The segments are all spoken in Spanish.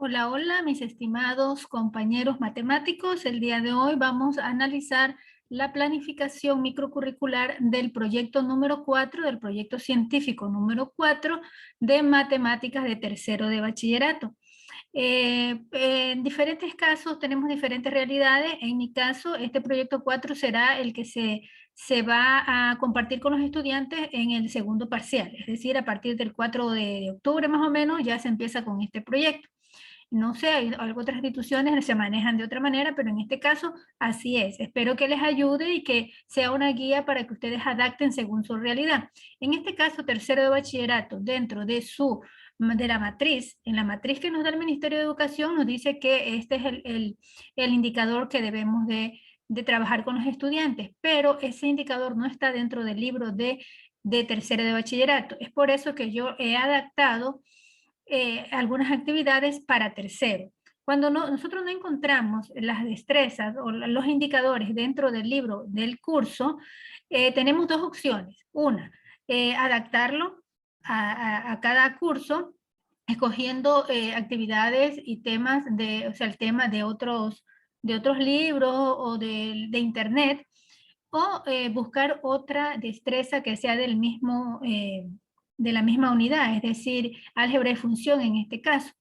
Hola, hola, mis estimados compañeros matemáticos. El día de hoy vamos a analizar la planificación microcurricular del proyecto número 4, del proyecto científico número 4 de matemáticas de tercero de bachillerato. En diferentes casos tenemos diferentes realidades. En mi caso, este proyecto 4 será el que se va a compartir con los estudiantes en el segundo parcial. Es decir, a partir del 4 de octubre más o menos ya se empieza con este proyecto. No sé, hay otras instituciones que se manejan de otra manera, pero en este caso así es. Espero que les ayude y que sea una guía para que ustedes adapten según su realidad. En este caso, tercero de bachillerato, dentro de la matriz, en la matriz que nos da el Ministerio de Educación, nos dice que este es el indicador que debemos de trabajar con los estudiantes, pero ese indicador no está dentro del libro de tercero de bachillerato. Es por eso que yo he adaptado algunas actividades para tercero. Cuando nosotros no encontramos las destrezas o los indicadores dentro del libro del curso, tenemos dos opciones. Una, adaptarlo a cada curso, escogiendo actividades y temas o sea, el tema de otros libros o de internet, o buscar otra destreza que sea de la misma unidad, es decir, álgebra de función en este caso.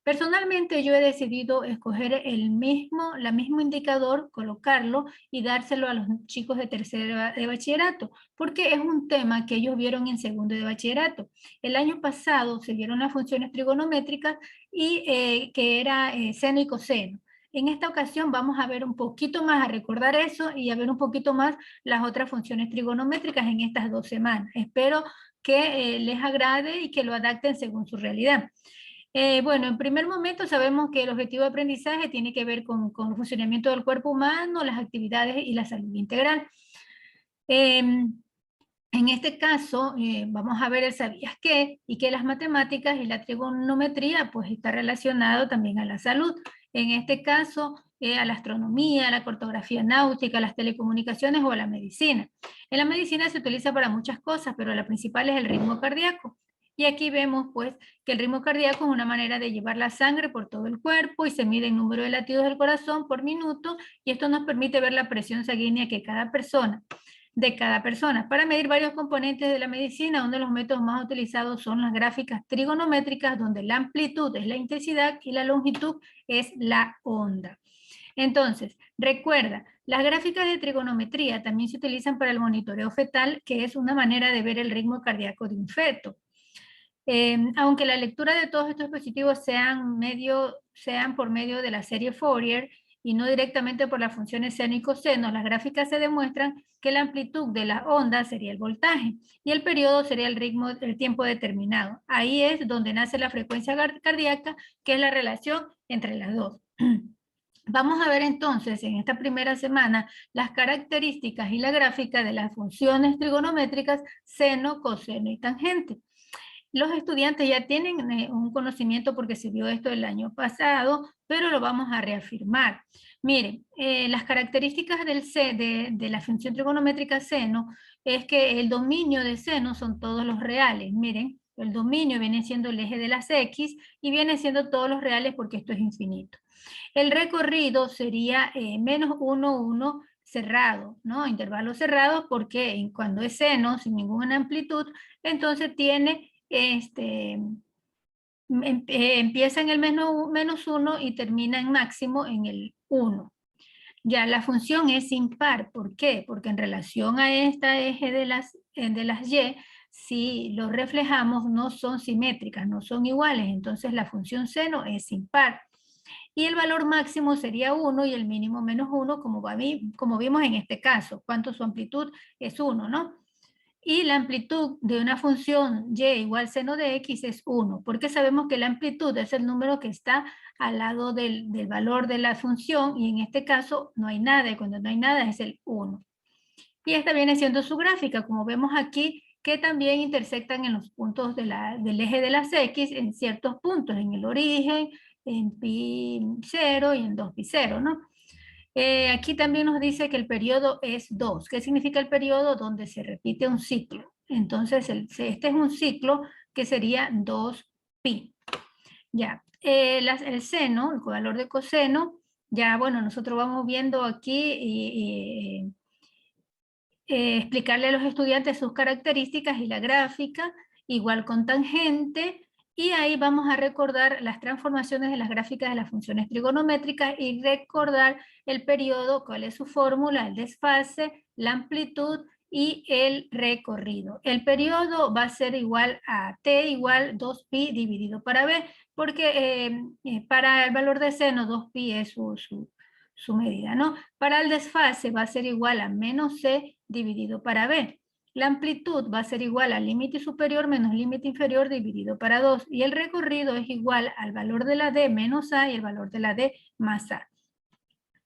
Personalmente yo he decidido escoger la mismo indicador, colocarlo y dárselo a los chicos de tercero de bachillerato, porque es un tema que ellos vieron en segundo de bachillerato. El año pasado se vieron las funciones trigonométricas y que era seno y coseno. En esta ocasión vamos a ver un poquito más, a recordar eso y a ver un poquito más las otras funciones trigonométricas en estas 2 semanas. Espero que les agrade y que lo adapten según su realidad. Bueno, en primer momento sabemos que el objetivo de aprendizaje tiene que ver con el funcionamiento del cuerpo humano, las actividades y la salud integral. En este caso, vamos a ver el sabías qué y que las matemáticas y la trigonometría pues está relacionado también a la salud. En este caso, a la astronomía, a la cartografía náutica, a las telecomunicaciones o a la medicina. En la medicina se utiliza para muchas cosas, pero la principal es el ritmo cardíaco. Y aquí vemos pues que el ritmo cardíaco es una manera de llevar la sangre por todo el cuerpo y se mide el número de latidos del corazón por minuto y esto nos permite ver la presión sanguínea de cada persona. Para medir varios componentes de la medicina, uno de los métodos más utilizados son las gráficas trigonométricas, donde la amplitud es la intensidad y la longitud es la onda. Entonces, recuerda, las gráficas de trigonometría también se utilizan para el monitoreo fetal, que es una manera de ver el ritmo cardíaco de un feto. Aunque la lectura de todos estos dispositivos sean por medio de la serie Fourier y no directamente por las funciones seno y coseno, las gráficas se demuestran que la amplitud de la onda sería el voltaje y el periodo sería el tiempo determinado. Ahí es donde nace la frecuencia cardíaca, que es la relación entre las dos. Vamos a ver entonces en esta primera semana las características y la gráfica de las funciones trigonométricas seno, coseno y tangente. Los estudiantes ya tienen un conocimiento porque se vio esto el año pasado, pero lo vamos a reafirmar. Miren, las características de la función trigonométrica seno es que el dominio de seno son todos los reales. Miren, el dominio viene siendo el eje de las X y viene siendo todos los reales porque esto es infinito. El recorrido sería menos 1, 1 cerrado, ¿no? Intervalos cerrados porque cuando es seno, sin ninguna amplitud, entonces tiene empieza en el menos 1 y termina en máximo en el 1. Ya la función es impar. ¿Por qué? Porque en relación a este eje de las y, si lo reflejamos, no son simétricas, no son iguales. Entonces la función seno es impar. Y el valor máximo sería 1 y el mínimo menos 1, como vimos en este caso. ¿Cuánto su amplitud? Es 1, ¿no? Y la amplitud de una función y igual seno de x es 1, porque sabemos que la amplitud es el número que está al lado del valor de la función, y en este caso no hay nada, y cuando no hay nada es el 1. Y esta viene siendo su gráfica, como vemos aquí, que también intersectan en los puntos del eje de las x en ciertos puntos, en el origen, en pi 0 y en 2 pi 0, ¿no? Aquí también nos dice que el periodo es 2. ¿Qué significa el periodo? Donde se repite un ciclo. Entonces, este es un ciclo que sería 2pi. Ya, el seno, el valor de coseno, ya bueno, nosotros vamos viendo aquí y explicarle a los estudiantes sus características y la gráfica, igual con tangente, y ahí vamos a recordar las transformaciones de las gráficas de las funciones trigonométricas y recordar el periodo, cuál es su fórmula, el desfase, la amplitud y el recorrido. El periodo va a ser igual a t igual 2pi dividido para b, porque para el valor de seno 2pi es su medida, ¿no? Para el desfase va a ser igual a menos c dividido para b. La amplitud va a ser igual al límite superior menos límite inferior dividido para 2. Y el recorrido es igual al valor de la d menos a y el valor de la d más a.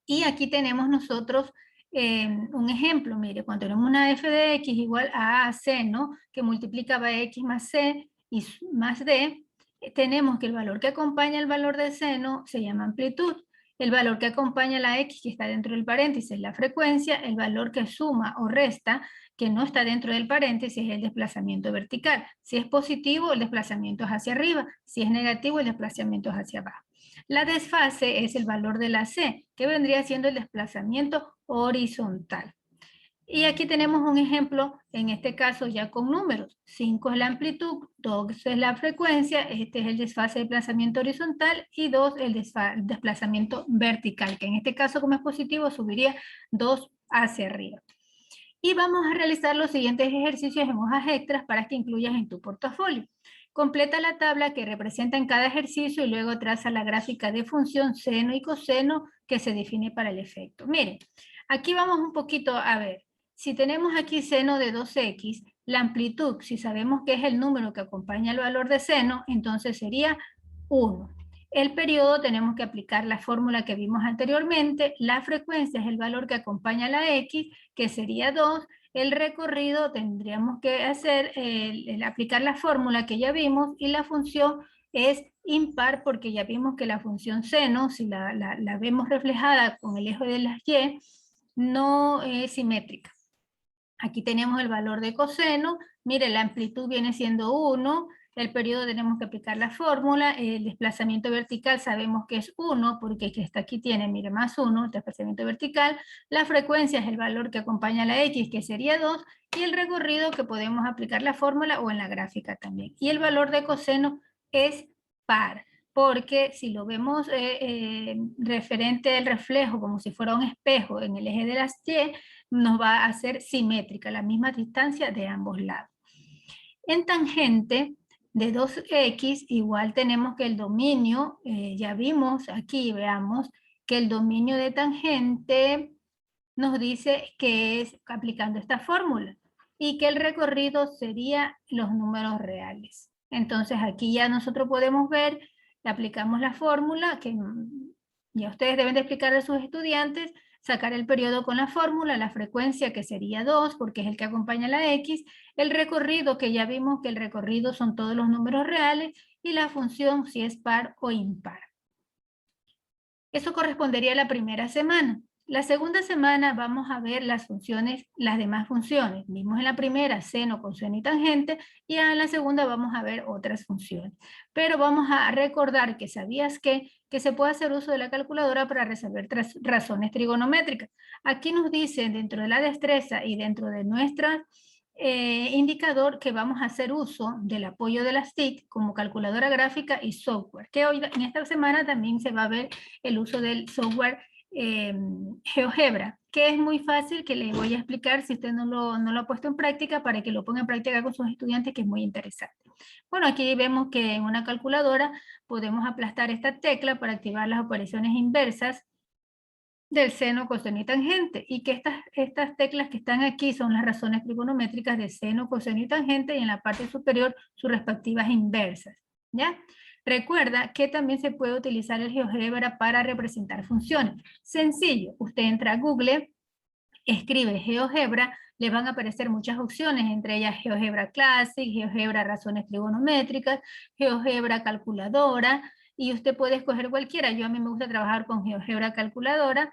Y aquí tenemos nosotros un ejemplo. Mire, cuando tenemos una f de x igual a c, ¿no? Que multiplica a x más c y más d, tenemos que el valor que acompaña el valor del seno se llama amplitud. El valor que acompaña la x, que está dentro del paréntesis, la frecuencia. El valor que suma o resta, que no está dentro del paréntesis, es el desplazamiento vertical. Si es positivo, el desplazamiento es hacia arriba. Si es negativo, el desplazamiento es hacia abajo. La desfase es el valor de la c, que vendría siendo el desplazamiento horizontal. Y aquí tenemos un ejemplo, en este caso ya con números. 5 es la amplitud, 2 es la frecuencia, este es el desfase de desplazamiento horizontal y 2 el desplazamiento vertical, que en este caso como es positivo subiría 2 hacia arriba. Y vamos a realizar los siguientes ejercicios en hojas extras para que incluyas en tu portafolio. Completa la tabla que representa en cada ejercicio y luego traza la gráfica de función seno y coseno que se define para el efecto. Miren, aquí vamos un poquito a ver. Si tenemos aquí seno de 2x, la amplitud, si sabemos que es el número que acompaña el valor de seno, entonces sería 1. El periodo tenemos que aplicar la fórmula que vimos anteriormente. La frecuencia es el valor que acompaña a la x, que sería 2. El recorrido tendríamos que hacer, aplicar la fórmula que ya vimos, y la función es impar porque ya vimos que la función seno, si la vemos reflejada con el eje de las y, no es simétrica. Aquí tenemos el valor de coseno. Mire, la amplitud viene siendo 1. El periodo tenemos que aplicar la fórmula. El desplazamiento vertical sabemos que es 1, porque el que está aquí tiene, mire, más 1, el desplazamiento vertical. La frecuencia es el valor que acompaña a la x, que sería 2. Y el recorrido, que podemos aplicar la fórmula o en la gráfica también. Y el valor de coseno es par, porque si lo vemos referente al reflejo, como si fuera un espejo en el eje de las y, nos va a hacer simétrica, la misma distancia de ambos lados. En tangente de 2x, igual tenemos que el dominio, ya vimos aquí, veamos, que el dominio de tangente nos dice que es aplicando esta fórmula y que el recorrido sería los números reales. Entonces aquí ya nosotros podemos ver, aplicamos la fórmula que ya ustedes deben de explicar a sus estudiantes, sacar el periodo con la fórmula, la frecuencia que sería 2 porque es el que acompaña a la x, el recorrido que ya vimos que el recorrido son todos los números reales y la función si es par o impar. Eso correspondería a la primera semana. La segunda semana vamos a ver las funciones, las demás funciones. Vimos en la primera seno, coseno y tangente, y en la segunda vamos a ver otras funciones. Pero vamos a recordar que sabías que se puede hacer uso de la calculadora para resolver razones trigonométricas. Aquí nos dice dentro de la destreza y dentro de nuestra indicador que vamos a hacer uso del apoyo de las TIC como calculadora gráfica y software, que hoy en esta semana también se va a ver el uso del software GeoGebra, que es muy fácil, que les voy a explicar si usted no lo ha puesto en práctica, para que lo ponga en práctica con sus estudiantes, que es muy interesante. Bueno, aquí vemos que en una calculadora podemos aplastar esta tecla para activar las operaciones inversas del seno, coseno y tangente, y que estas teclas que están aquí son las razones trigonométricas de seno, coseno y tangente, y en la parte superior sus respectivas inversas, ¿ya? Recuerda que también se puede utilizar el GeoGebra para representar funciones. Sencillo, usted entra a Google, escribe GeoGebra, le van a aparecer muchas opciones, entre ellas GeoGebra Classic, GeoGebra Razones Trigonométricas, GeoGebra Calculadora, y usted puede escoger cualquiera. Yo a mí me gusta trabajar con GeoGebra Calculadora,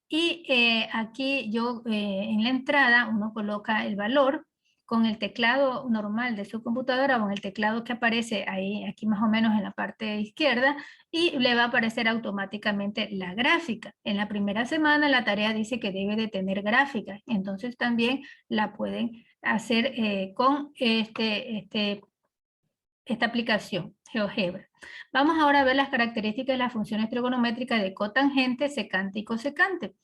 y aquí yo en la entrada uno coloca el valor con el teclado normal de su computadora o en el teclado que aparece ahí, aquí más o menos en la parte izquierda, y le va a aparecer automáticamente la gráfica. En la primera semana la tarea dice que debe de tener gráfica, entonces también la pueden hacer con esta aplicación, GeoGebra. Vamos ahora a ver las características de las funciones trigonométricas de cotangente, secante y cosecante.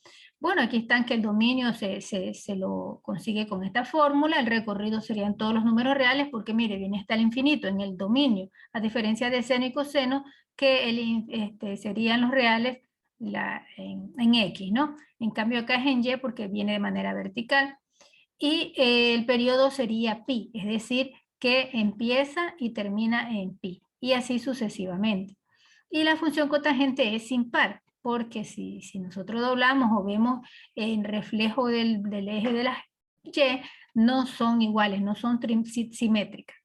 Bueno, aquí están que el dominio se lo consigue con esta fórmula, el recorrido serían todos los números reales, porque mire, viene hasta el infinito en el dominio, a diferencia de seno y coseno, que serían los reales en X, ¿no? En cambio acá es en Y porque viene de manera vertical. Y el periodo sería pi, es decir, que empieza y termina en pi, y así sucesivamente. Y la función cotangente es impar, porque si nosotros doblamos o vemos en reflejo del eje de las y, no son iguales, no son simétricas.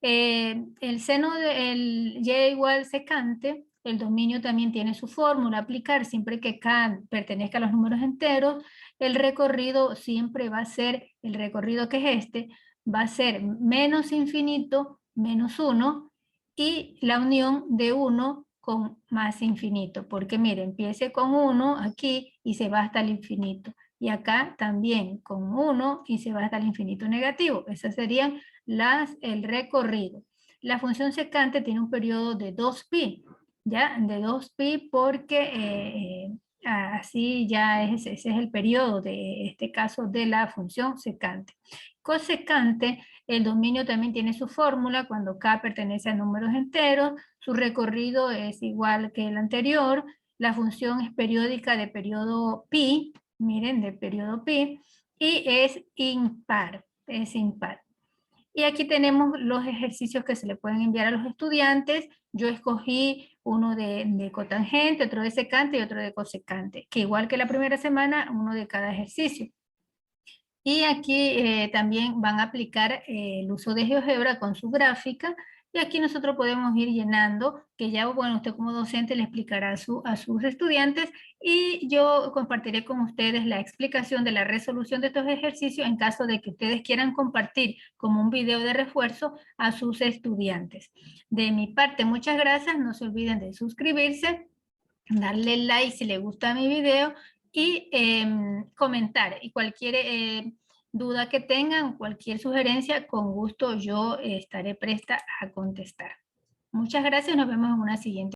El seno del y igual secante, el dominio también tiene su fórmula a aplicar siempre que k pertenezca a los números enteros. El recorrido siempre va a ser, el recorrido que es va a ser menos infinito menos 1 y la unión de 1 con más infinito, porque mire, empiece con 1 aquí y se va hasta el infinito. Y acá también con 1 y se va hasta el infinito negativo. Esas serían el recorrido. La función secante tiene un periodo de 2pi, ¿ya? De 2pi porque así ya ese es el periodo de este caso de la función secante. Cosecante, el dominio también tiene su fórmula cuando k pertenece a números enteros, su recorrido es igual que el anterior, la función es periódica de periodo pi, miren, de periodo pi, y es impar. Y aquí tenemos los ejercicios que se le pueden enviar a los estudiantes. Yo escogí uno de cotangente, otro de secante y otro de cosecante, que igual que la primera semana, uno de cada ejercicio. Y aquí también van a aplicar el uso de GeoGebra con su gráfica, y aquí nosotros podemos ir llenando, que ya, bueno, usted como docente le explicará a sus estudiantes, y yo compartiré con ustedes la explicación de la resolución de estos ejercicios en caso de que ustedes quieran compartir como un video de refuerzo a sus estudiantes. De mi parte, muchas gracias. No se olviden de suscribirse, darle like si les gusta mi video y comentar. Y cualquier duda que tengan, cualquier sugerencia, con gusto yo estaré presta a contestar. Muchas gracias, nos vemos en una siguiente.